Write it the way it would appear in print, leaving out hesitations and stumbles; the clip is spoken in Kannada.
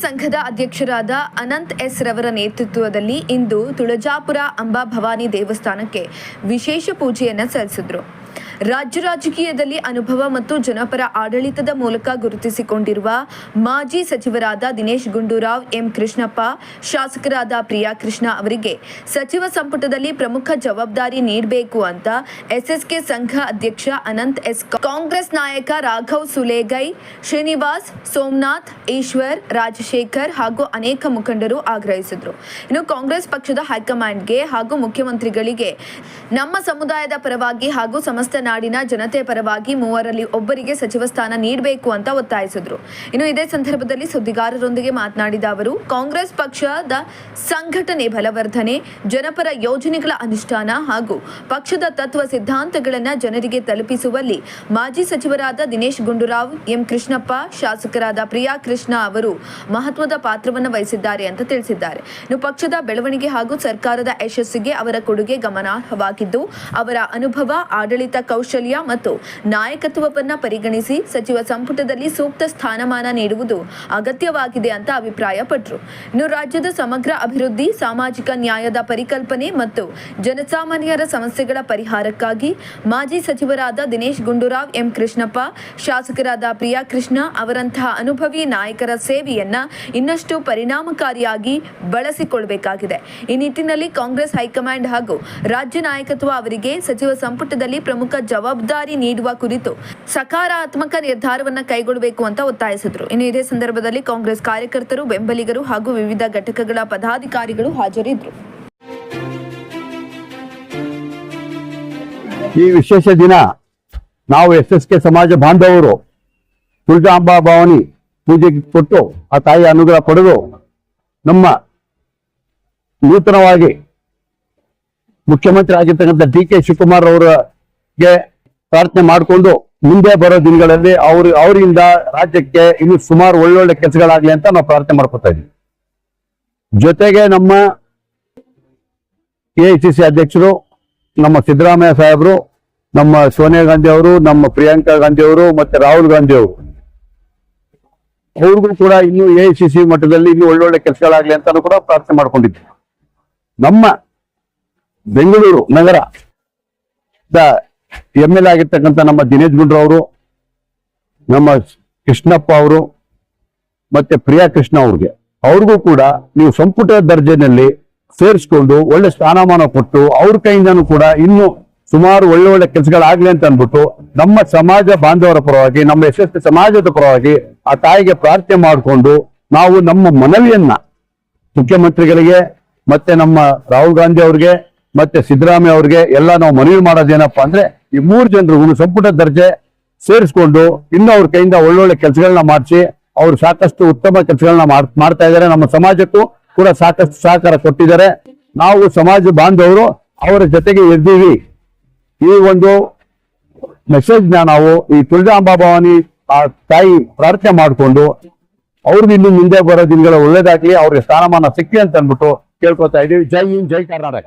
ಸಂಘದ ಅಧ್ಯಕ್ಷರಾದ ಅನಂತ್ ಎಸ್ ರವರ ನೇತೃತ್ವದಲ್ಲಿ ಇಂದು ತುಳಜಾಪುರ ಅಂಬಾ ಭವಾನಿ ದೇವಸ್ಥಾನಕ್ಕೆ ವಿಶೇಷ ಪೂಜೆಯನ್ನು ಸಲ್ಲಿಸಿದರು. ರಾಜ್ಯ ರಾಜಕೀಯದಲ್ಲಿ ಅನುಭವ ಮತ್ತು ಜನಪರ ಆಡಳಿತದ ಮೂಲಕ ಗುರುತಿಸಿಕೊಂಡಿರುವ ಮಾಜಿ ಸಚಿವರಾದ ದಿನೇಶ್ ಗುಂಡೂರಾವ್, ಎಂ ಕೃಷ್ಣಪ್ಪ, ಶಾಸಕರಾದ ಪ್ರಿಯಾ ಕೃಷ್ಣ ಅವರಿಗೆ ಸಚಿವ ಸಂಪುಟದಲ್ಲಿ ಪ್ರಮುಖ ಜವಾಬ್ದಾರಿ ನೀಡಬೇಕು ಅಂತ ಎಸ್ಎಸ್ಕೆ ಸಂಘ ಅಧ್ಯಕ್ಷ ಅನಂತ್ ಎಸ್, ಕಾಂಗ್ರೆಸ್ ನಾಯಕ ರಾಘವ್ ಸುಲೇಗೈ, ಶ್ರೀನಿವಾಸ್, ಸೋಮನಾಥ್, ಈಶ್ವರ್, ರಾಜಶೇಖರ್ ಹಾಗೂ ಅನೇಕ ಮುಖಂಡರು ಆಗ್ರಹಿಸಿದರು. ಇನ್ನು ಕಾಂಗ್ರೆಸ್ ಪಕ್ಷದ ಹೈಕಮಾಂಡ್ಗೆ ಹಾಗೂ ಮುಖ್ಯಮಂತ್ರಿಗಳಿಗೆ ನಮ್ಮ ಸಮುದಾಯದ ಪರವಾಗಿ ಹಾಗೂ ಸಮಸ್ತ ನಾಡಿನ ಜನತೆ ಪರವಾಗಿ ಮೂವರಲ್ಲಿ ಒಬ್ಬರಿಗೆ ಸಚಿವ ಸ್ಥಾನ ನೀಡಬೇಕು ಅಂತ ಒತ್ತಾಯಿಸಿದ್ರು. ಇನ್ನು ಇದೇ ಸಂದರ್ಭದಲ್ಲಿ ಸುದ್ದಿಗಾರರೊಂದಿಗೆ ಮಾತನಾಡಿದ ಅವರು, ಕಾಂಗ್ರೆಸ್ ಪಕ್ಷದ ಸಂಘಟನೆ ಬಲವರ್ಧನೆ, ಜನಪರ ಯೋಜನೆಗಳ ಅನುಷ್ಠಾನ ಹಾಗೂ ಪಕ್ಷದ ತತ್ವ ಸಿದ್ಧಾಂತಗಳನ್ನು ಜನರಿಗೆ ತಲುಪಿಸುವಲ್ಲಿ ಮಾಜಿ ಸಚಿವರಾದ ದಿನೇಶ್ ಗುಂಡೂರಾವ್, ಎಂ ಕೃಷ್ಣಪ್ಪ, ಶಾಸಕರಾದ ಪ್ರಿಯಾ ಕೃಷ್ಣ ಅವರು ಮಹತ್ವದ ಪಾತ್ರವನ್ನು ವಹಿಸಿದ್ದಾರೆ ಅಂತ ತಿಳಿಸಿದ್ದಾರೆ. ಇನ್ನು ಪಕ್ಷದ ಬೆಳವಣಿಗೆ ಹಾಗೂ ಸರ್ಕಾರದ ಯಶಸ್ಸಿಗೆ ಅವರ ಕೊಡುಗೆ ಗಮನಾರ್ಹವಾಗಿದ್ದು, ಅವರ ಅನುಭವ, ಆಡಳಿತ ಕೌಶಲ್ಯ ಮತ್ತು ನಾಯಕತ್ವವನ್ನು ಪರಿಗಣಿಸಿ ಸಚಿವ ಸಂಪುಟದಲ್ಲಿ ಸೂಕ್ತ ಸ್ಥಾನಮಾನ ನೀಡುವುದು ಅಗತ್ಯವಾಗಿದೆ ಅಂತ ಅಭಿಪ್ರಾಯಪಟ್ಟರು. ಇನ್ನು ರಾಜ್ಯದ ಸಮಗ್ರ ಅಭಿವೃದ್ಧಿ, ಸಾಮಾಜಿಕ ನ್ಯಾಯದ ಪರಿಕಲ್ಪನೆ ಮತ್ತು ಜನಸಾಮಾನ್ಯರ ಸಮಸ್ಯೆಗಳ ಪರಿಹಾರಕ್ಕಾಗಿ ಮಾಜಿ ಸಚಿವರಾದ ದಿನೇಶ್ ಗುಂಡೂರಾವ್, ಎಂ ಕೃಷ್ಣಪ್ಪ, ಶಾಸಕರಾದ ಪ್ರಿಯಾ ಕೃಷ್ಣ ಅವರಂತಹ ಅನುಭವಿ ನಾಯಕರ ಸೇವೆಯನ್ನ ಇನ್ನಷ್ಟು ಪರಿಣಾಮಕಾರಿಯಾಗಿ ಬಳಸಿಕೊಳ್ಳಬೇಕಾಗಿದೆ. ಈ ನಿಟ್ಟಿನಲ್ಲಿ ಕಾಂಗ್ರೆಸ್ ಹೈಕಮಾಂಡ್ ಹಾಗೂ ರಾಜ್ಯ ನಾಯಕತ್ವ ಅವರಿಗೆ ಸಚಿವ ಸಂಪುಟದಲ್ಲಿ ಪ್ರಮುಖ ಜವಾಬ್ದಾರಿ ನೀಡುವ ಕುರಿತು ಸಕಾರಾತ್ಮಕ ನಿರ್ಧಾರವನ್ನು ಕೈಗೊಳ್ಳಬೇಕು ಅಂತ ಒತ್ತಾಯಿಸಿದರು. ಇನ್ನು ಇದೇ ಸಂದರ್ಭದಲ್ಲಿ ಕಾಂಗ್ರೆಸ್ ಕಾರ್ಯಕರ್ತರು, ಬೆಂಬಲಿಗರು ಹಾಗೂ ವಿವಿಧ ಘಟಕಗಳ ಪದಾಧಿಕಾರಿಗಳು ಹಾಜರಿದ್ದರು. ಈ ವಿಶೇಷ ದಿನ ನಾವು ಎಸ್ಎಸ್ಕೆ ಸಮಾಜ ಬಾಂಧವರು ತುಳಜಾಂಬಾ ಭವಾನಿ ಪೂಜೆಗೆ ಕೊಟ್ಟು ಆ ತಾಯಿಯ ಅನುಗ್ರಹ ಪಡೆದು ನಮ್ಮ ನೂತನವಾಗಿ ಮುಖ್ಯಮಂತ್ರಿ ಆಗಿರ್ತಕ್ಕಂಥ ಡಿ.ಕೆ. ಶಿವಕುಮಾರ್ ಅವರಿಗೆ ಪ್ರಾರ್ಥನೆ ಮಾಡಿಕೊಂಡು ಮುಂದೆ ಬರೋ ದಿನಗಳಲ್ಲಿ ಅವರಿಂದ ರಾಜ್ಯಕ್ಕೆ ಇನ್ನು ಸುಮಾರು ಒಳ್ಳೊಳ್ಳೆ ಕೆಲಸಗಳಾಗ್ಲಿ ಅಂತ ನಾವು ಪ್ರಾರ್ಥನೆ ಮಾಡ್ಕೊತಾ ಇದ್ದೀವಿ. ಜೊತೆಗೆ ನಮ್ಮ ಎಐಸಿಸಿ ಅಧ್ಯಕ್ಷರು, ನಮ್ಮ ಸಿದ್ದರಾಮಯ್ಯ ಸಾಹೇಬರು, ನಮ್ಮ ಸೋನಿಯಾ ಗಾಂಧಿ ಅವರು, ನಮ್ಮ ಪ್ರಿಯಾಂಕಾ ಗಾಂಧಿ ಅವರು ಮತ್ತೆ ರಾಹುಲ್ ಗಾಂಧಿ ಅವರು, ಅವ್ರಿಗೂ ಕೂಡ ಇನ್ನು ಎಐಸಿಸಿ ಮಟ್ಟದಲ್ಲಿ ಇನ್ನು ಒಳ್ಳೊಳ್ಳೆ ಕೆಲಸಗಳಾಗ್ಲಿ ಅಂತಾನು ಕೂಡ ಪ್ರಾರ್ಥನೆ ಮಾಡ್ಕೊಂಡಿದ್ವಿ. ನಮ್ಮ ಬೆಂಗಳೂರು ನಗರ MLA ಆಗಿರ್ತಕ್ಕಂಥ ನಮ್ಮ ದಿನೇಶ್ ಗುಂಡೂರಾವ್ ಅವರು, ನಮ್ಮ ಕೃಷ್ಣಪ್ಪ ಅವರು ಮತ್ತೆ ಪ್ರಿಯಾ ಕೃಷ್ಣ ಅವ್ರಿಗೂ ಕೂಡ ನೀವು ಸಂಪುಟ ದರ್ಜೆನಲ್ಲಿ ಸೇರಿಸ್ಕೊಂಡು ಒಳ್ಳೆ ಸ್ಥಾನಮಾನ ಕೊಟ್ಟು ಅವ್ರ ಕೈಯಿಂದನೂ ಕೂಡ ಇನ್ನು ಸುಮಾರು ಒಳ್ಳೆ ಕೆಲಸಗಳಾಗ್ಲಿ ಅಂತ ಅಂದ್ಬಿಟ್ಟು ನಮ್ಮ ಸಮಾಜ ಬಾಂಧವರ ಪರವಾಗಿ, ನಮ್ಮ ಯಶಸ್ವಿ ಸಮಾಜದ ಪರವಾಗಿ ಆ ತಾಯಿಗೆ ಪ್ರಾರ್ಥನೆ ಮಾಡಿಕೊಂಡು ನಾವು ನಮ್ಮ ಮನವಿಯನ್ನ ಮುಖ್ಯಮಂತ್ರಿಗಳಿಗೆ ಮತ್ತೆ ನಮ್ಮ ರಾಹುಲ್ ಗಾಂಧಿ ಅವ್ರಿಗೆ ಮತ್ತೆ ಸಿದ್ದರಾಮಯ್ಯ ಅವ್ರಿಗೆ ಎಲ್ಲ ನಾವು ಮನವಿ ಮಾಡೋದೇನಪ್ಪಾ ಅಂದ್ರೆ ಈ 3 ಜನರು ಸಂಪುಟ ದರ್ಜೆ ಸೇರಿಸ್ಕೊಂಡು ಇನ್ನು ಅವ್ರ ಕೈಯಿಂದ ಒಳ್ಳೊಳ್ಳೆ ಕೆಲಸಗಳನ್ನ ಮಾಡಿಸಿ ಅವ್ರು ಸಾಕಷ್ಟು ಉತ್ತಮ ಕೆಲಸಗಳನ್ನ ಮಾಡ್ತಾ ಇದ್ದಾರೆ. ನಮ್ಮ ಸಮಾಜಕ್ಕೂ ಕೂಡ ಸಾಕಷ್ಟು ಸಹಕಾರ ಕೊಟ್ಟಿದ್ದಾರೆ. ನಾವು ಸಮಾಜ ಬಾಂಧವರು ಅವರ ಜೊತೆಗೆ ಇದ್ದೀವಿ. ಈ ಒಂದು ಮೆಸೇಜ್ನ ನಾವು ಈ ತುಳಜಾಂಬಾ ಭವಾನಿ ಆ ತಾಯಿ ಪ್ರಾರ್ಥನೆ ಮಾಡಿಕೊಂಡು ಅವ್ರಿಗೆ ಇನ್ನು ಮುಂದೆ ಬರೋ ದಿನಗಳ ಒಳ್ಳೇದಾಗ್ಲಿ, ಅವ್ರಿಗೆ ಸ್ಥಾನಮಾನ ಸಿಕ್ಲಿ ಅಂತ ಅಂದ್ಬಿಟ್ಟು ಕೇಳ್ಕೊತಾ ಇದೀವಿ. ಜೈ ಹಿಂದ್, ಜೈ ಕರ್ನಾಟಕ.